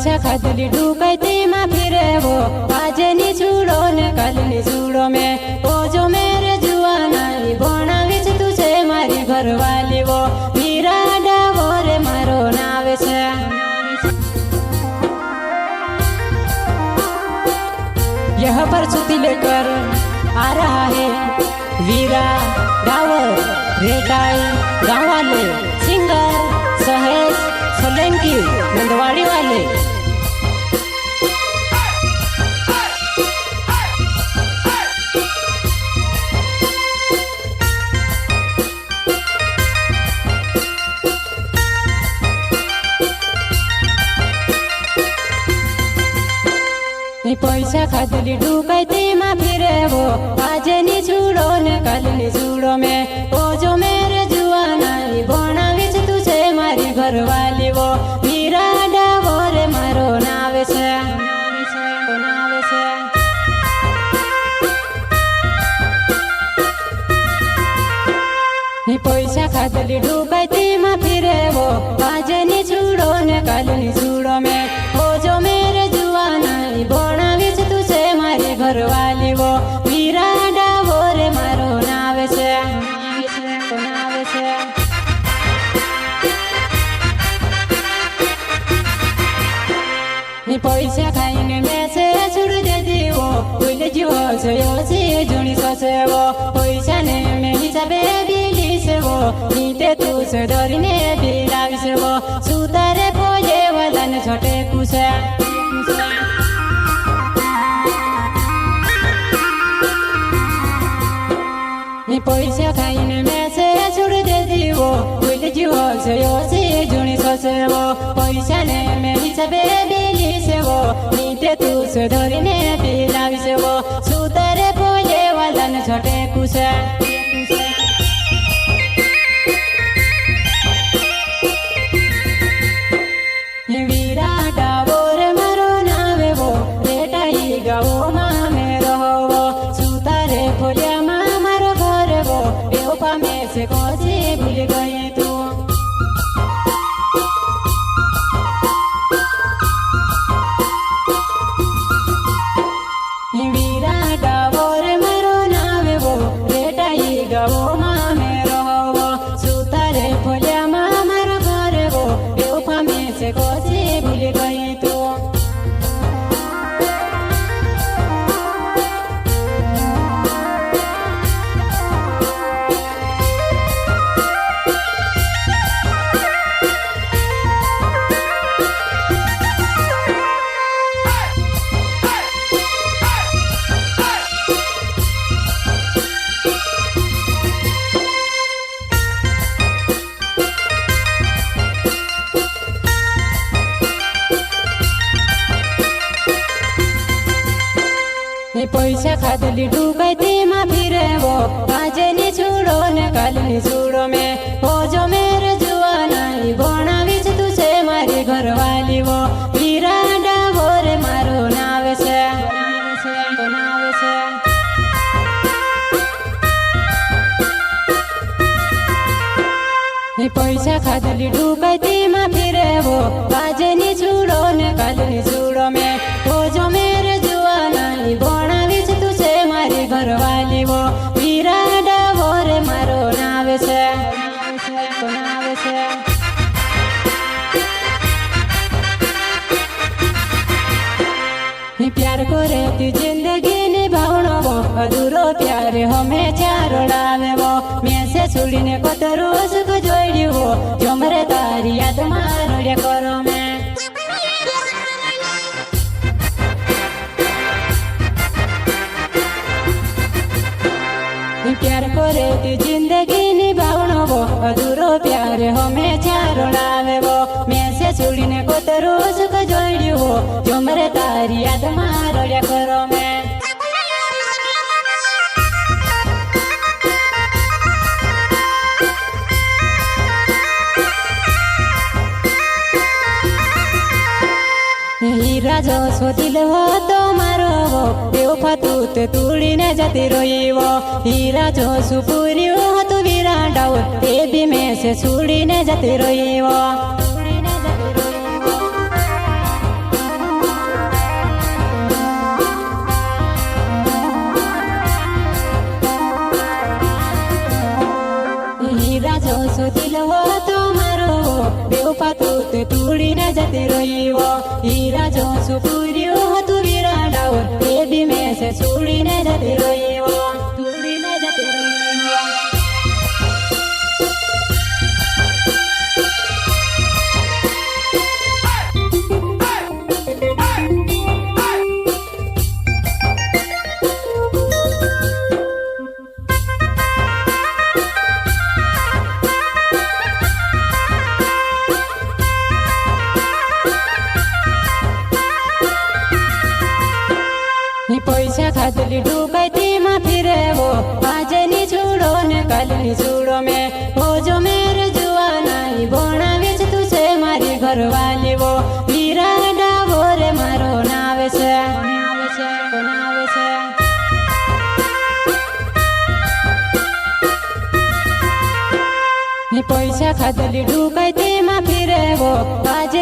पैसा खातली ढुकाई तेमा फिरेवो आजनी छुड़ो ने कालनी छुड़ो में ओ जो मेरे जुआनाई बनावे छे तुझे मारी घरवाली वो वीरा डावो रे मारो नावे छे। यह प्रस्तुति लेकर आ रहा है वीरा डावर रेटाई गाँव वाले सिंगर सहेश सोलंकी नंदवाड़ी वाले। पैसा खातली ढुकाई तेमा फिरेवो आजनी छुड़ो ने कालनी छुड़ो में ओ जो मेरे जुआनाई बनावे छे तुझे मारी घरवाली वो वीरा डावो रे मारो नावे छे। पैसा खातली ढुकाई तेमा फिरेवो आजनी छुड़ो ने कालनी छुड़ो में ओ जो मेरे जुआनाई बनावे छे तुझे मारी घरवाली वो वीरा डावो रे मारो नावे छे। पैसा खाइने मेसे छुड़ दे दीवो उइले जीवो छयो छे जुनी ससेवो पैसा ने में हिसाबे बिली सेवो नीते तुसे डरिने बिलाग सेवो सुतारे पोजे वलन छोटे कुसे। पैसा खाइने मेसे छुड़ दे दीवो उइले जीवो छयो छे जुनी ससेवो पैसा ने में हिसाबे बिली सेवो नीते तुसे डरिने बिलाग सेवो सुतारे पोजे वलन छोटे कुसे। वीरा डावो रे मारो नावे वो रेटाई गावो मामे रहो सुतारे फोलिया मारो घर वो बेवफा में से कोसी भूल गई तू। वीरा डावो रे मारो नावे वो रेटाई गावो मामे रहो सुतारे फोलिया मारो घर वो बेवफा में से कोसी भूल गई तू। पैसा खातली ढुकाई तेमा फिरेवो आजनी छुड़ो ने कालनी छुड़ो में ओ जो मेरे जुआनाई बनावे छे तुझे मारी घरवाली वो वीरा डावो रे मारो नावे छे। पैसा खातली ढुकाई तेमा फिरेवो आजनी छुड़ो ने कालनी छुड़ो में ओ जो मेरे जुआनाई बनावे छे तुझे मारी घरवाली वो वीरा डावो रे मारो नावे छे। प्यार करे तू जिंदगी निभावनो वो अधूरो प्यार हमें चारोड़ावे वो मैं से छुड़ीने कतरो सुख जोड़ी वो जो मरे तारी याद मारो रे करो मैं। प्यार करे तू जिंदगी निभावनो वो अधूरो प्यार हमें चारोड़ावे वो मैं से छुड़ीने कतरो सुख जोड़ी वो जो मरे तारी याद मारो रे करो मैं। हीरा जो सोदिल हो तो मारो वो बेवफा तू ते तोड़ीने जाती रोई वो हीरा जो सुपुरी हो तो वीरा डाव ते भी में से छुड़ीने जाती रोई वो। ખાધેલી ઢુકાઈ તેમાં ફિરેવો આજની છૂડો ને કાલની છૂડો મેં હો જો મેરે જુવાનાઈ ભણાવે છે તું છે મારી ઘરવાલી વો વીરા ડાવો રે મારો નાવે છે બનાવે છે પૈસા ખાધેલી ઢુકાઈ તેમાં ફિરેવો આજે